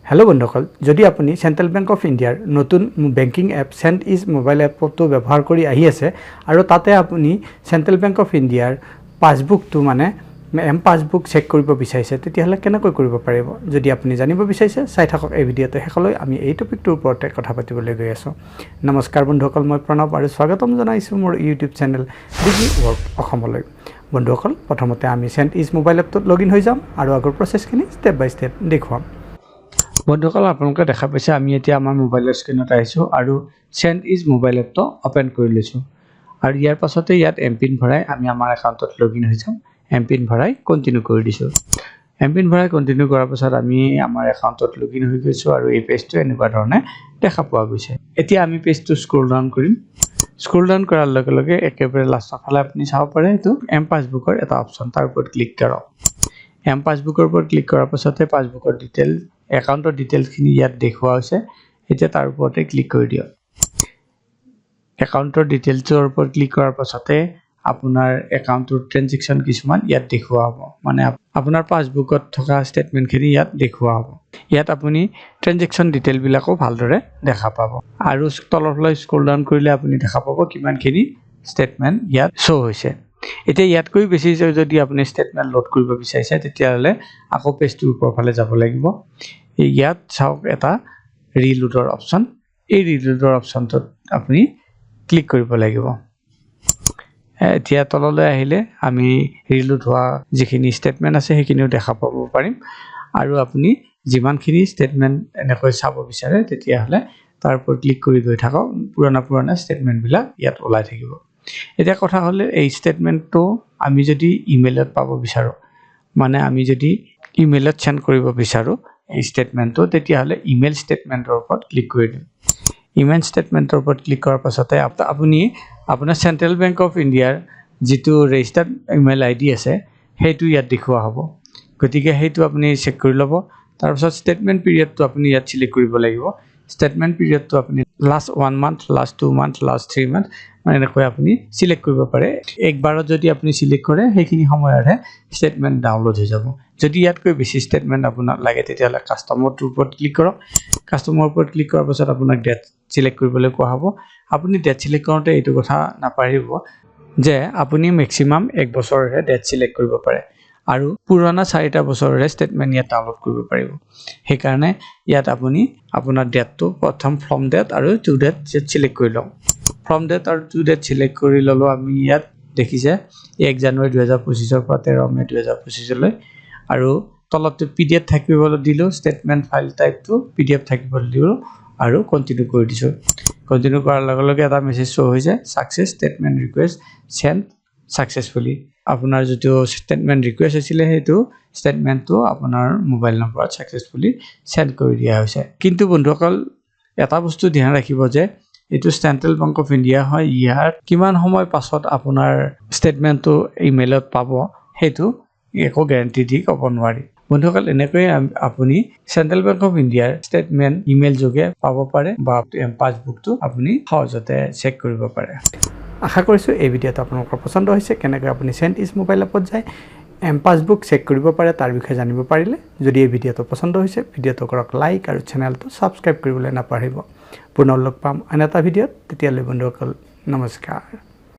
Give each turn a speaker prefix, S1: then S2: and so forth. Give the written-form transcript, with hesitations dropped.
S1: Hello' বন্ধুসকল, যদি আপুনি চেণ্ট্ৰেল বেংক অফ ইণ্ডিয়াৰ নতুন banking app cent is mobile এপটো ব্যৱহাৰ কৰি আহি আছে আৰু তাতে আপুনি চেণ্ট্ৰেল বেংক অফ ইণ্ডিয়াৰ পাছবুকটো মানে পাছবুক চেক কৰিব বিচাৰিছে, তেতিয়াহ'লে কেনেকৈ কৰিব পাৰিব? যদি আপুনি জানিব বিচাৰিছে, চাই থাকক এই ভিডিঅ'টো শেষলৈ। আমি এই টপিকটোৰ ওপৰতে কথা পাতিবলৈ গৈ আছোঁ। নমস্কাৰ বন্ধুসকল, মই প্ৰণৱ আৰু স্বাগতম জনাইছোঁ মোৰ ইউটিউব চেনেল ডিজি ৱৰ্ক অসমলৈ। বন্ধুসকল, প্ৰথমতে আমি চেণ্ট ইজ মোবাইল এপটোত লগ ইন হৈ যাম আৰু আগৰ প্ৰচেছখিনি ষ্টেপ বাই ষ্টেপ দেখুৱাম। বন্ধুসকল, আপোনালোকে দেখা পাইছে আমি এতিয়া আমাৰ মোবাইলৰ স্ক্ৰীনত আহিছোঁ আৰু চেণ্ট ইজ মোবাইল এপটো অপেন কৰি লৈছোঁ আৰু ইয়াৰ পাছতে ইয়াত এমপিন ভৰাই আমি আমাৰ একাউণ্টত লগ ইন হৈ যাম। এমপিন ভৰাই কণ্টিনিউ কৰি দিছোঁ। এমপিন ভৰাই কণ্টিনিউ কৰাৰ পাছত আমি আমাৰ একাউণ্টত লগ ইন হৈ গৈছোঁ আৰু এই পেজটো এনেকুৱা ধৰণে দেখা পোৱা গৈছে। এতিয়া আমি পেজটো স্ক্ৰল ডাউন কৰিম। স্ক্ৰল ডাউন কৰাৰ লগে লগে একেবাৰে লাষ্টৰ ফালে আপুনি চাব পাৰে এইটো এম পাছবুকৰ এটা অপশ্যন, তাৰ ওপৰত ক্লিক কৰক। এম পাছবুকৰ ওপৰত ক্লিক কৰাৰ পাছতে পাছবুকৰ ডিটেইল একাউণ্টৰ ডিটেইলছখিনি ইয়াত দেখুওৱা হৈছে। এতিয়া তাৰ ওপৰতে ক্লিক কৰি দিয়ক। একাউণ্টৰ ডিটেইলছৰ ওপৰত ক্লিক কৰাৰ পাছতে আপোনাৰ একাউণ্টৰ ট্ৰেনজেকশ্যন কিছুমান ইয়াত দেখুওৱা হ'ব, মানে আপোনাৰ পাছবুকত থকা ষ্টেটমেণ্টখিনি ইয়াত দেখুওৱা হ'ব। ইয়াত আপুনি ট্ৰেনজেকশ্যন ডিটেইলবিলাকো ভালদৰে দেখা পাব আৰু তললৈ স্ক্ৰল ডাউন কৰিলে আপুনি দেখা পাব কিমানখিনি ষ্টেটমেণ্ট ইয়াত শ্ব' হৈছে। এতিয়া ইয়াতকৈ বেছি যদি আপুনি ষ্টেটমেণ্ট লোড কৰিব বিচাৰিছে, তেতিয়াহ'লে আকৌ পেজটোৰ ওপৰৰ ফালে যাব লাগিব। ইয়াত চাওক এটা ৰিলোডৰ অপশ্যন, এই ৰিলোডৰ অপশ্যনটোত আপুনি ক্লিক কৰিব লাগিব। এতিয়া তললৈ আহিলে আমি ৰিলোড হোৱা যিখিনি ষ্টেটমেণ্ট আছে সেইখিনিও দেখা পাব পাৰিম আৰু আপুনি যিমানখিনি ষ্টেটমেণ্ট এনেকৈ চাব বিচাৰে তেতিয়াহ'লে তাৰ ওপৰত ক্লিক কৰি গৈ থাকক। পুৰণা ষ্টেটমেণ্টবিলাক ইয়াত ওলাই থাকিব। এতিয়া কথা হ'লে এই ষ্টেটমেণ্টটো আমি যদি ইমেইলত পাব বিচাৰোঁ, মানে আমি যদি ইমেইলত চেণ্ড কৰিব বিচাৰোঁ এই ষ্টেটমেণ্টটো, তেতিয়াহ'লে ইমেইল ষ্টেটমেণ্টৰ ওপৰত ক্লিক কৰি দিম। ইমেইল ষ্টেটমেণ্টৰ ওপৰত ক্লিক কৰাৰ পাছতে আপুনি আপোনাৰ চেণ্ট্ৰেল বেংক অফ ইণ্ডিয়াৰ যিটো ৰেজিষ্টাৰ্ড ইমেইল আইডি আছে সেইটো ইয়াত দেখুওৱা হ'ব। গতিকে সেইটো আপুনি চেক কৰি ল'ব। তাৰপিছত ষ্টেটমেণ্ট পিৰিয়ডটো আপুনি ইয়াত চিলেক্ট কৰিব লাগিব। ষ্টেটমেণ্ট পিৰিয়ডটো আপুনি last 1 month, last 2 month, last 3 month মানে এনেকৈ আপুনি চিলেক্ট কৰিব পাৰে। একবাৰত যদি আপুনি চিলেক্ট কৰে সেইখিনি সময়তহে ষ্টেটমেণ্ট ডাউনলোড হৈ যাব। যদি ইয়াতকৈ বেছি ষ্টেটমেণ্ট আপোনাক লাগে তেতিয়াহ'লে কাষ্টমাৰটোৰ ওপৰত ক্লিক কৰক। কাষ্টমাৰৰ ওপৰত ক্লিক কৰাৰ পাছত আপোনাক ডেট চিলেক্ট কৰিবলৈ কোৱা হ'ব। আপুনি ডেট চিলেক্ট কৰোঁতে এইটো কথা নাপাহৰিব যে আপুনি মেক্সিমাম 1 বছৰহে ডেট চিলেক্ট কৰিব পাৰে আৰু পুৰণা 4টা বছৰৰে ষ্টেটমেণ্ট ইয়াত ডাউনলোড কৰিব পাৰিব। সেইকাৰণে ইয়াত আপুনি আপোনাৰ ডেটটো প্ৰথম ফ্ৰম ডেট আৰু টু ডেট চিলেক্ট কৰি লওক। ফ্ৰম ডেট আৰু টু ডেট চিলেক্ট কৰি ল'লোঁ। আমি ইয়াত দেখিছে 1 জানুৱাৰী 2025 পৰা 13 মে 2025 আৰু তলত PDF থাকিবলৈ দিলোঁ। ষ্টেটমেণ্ট ফাইল টাইপটো PDF থাকিবলৈ দিলোঁ আৰু কণ্টিনিউ কৰি দিছোঁ। কণ্টিনিউ কৰাৰ লগে লগে এটা মেছেজ শ্ব' হৈছে success statement request send successfully. আপোনাৰ যিটো ষ্টেটমেণ্ট ৰিকুৱেষ্ট হৈছিলে সেইটো ষ্টেটমেণ্টটো আপোনাৰ মোবাইল নম্বৰত ছাকচেছফুলি চেণ্ড কৰি দিয়া হৈছে। কিন্তু বন্ধুসকল, এটা বস্তু ধ্যান ৰাখিব যে এইটো চেণ্ট্ৰেল বেংক অফ ইণ্ডিয়া হয়। ইয়াৰ কিমান সময় পাছত আপোনাৰ ষ্টেটমেণ্টটো ইমেইলত পাব সেইটো একো গেৰাণ্টি দি ক'ব নোৱাৰি। বন্ধুসকল, এনেকৈয়ে আপুনি চেণ্ট্ৰেল বেংক অফ ইণ্ডিয়াৰ ষ্টেটমেণ্ট ইমেইল যোগে পাব পাৰে বা পাছবুকটো আপুনি সহজতে চেক কৰিব পাৰে। আশা কৰিছোঁ এই ভিডিঅ'টো আপোনালোকৰ পচন্দ হৈছে। কেনেকৈ আপুনি চেণ্ট ইজ মোবাইল এপত যায় পাছবুক চেক কৰিব পাৰে তাৰ বিষয়ে জানিব পাৰিলে। যদি এই ভিডিঅ'টো পচন্দ হৈছে, ভিডিঅ'টো কৰক লাইক আৰু চেনেলটো ছাবস্ক্ৰাইব কৰিবলৈ নাপাহৰিব। পুনৰ লগ পাম আন এটা ভিডিঅ'ত। তেতিয়ালৈ বন্ধুসকল, নমস্কাৰ।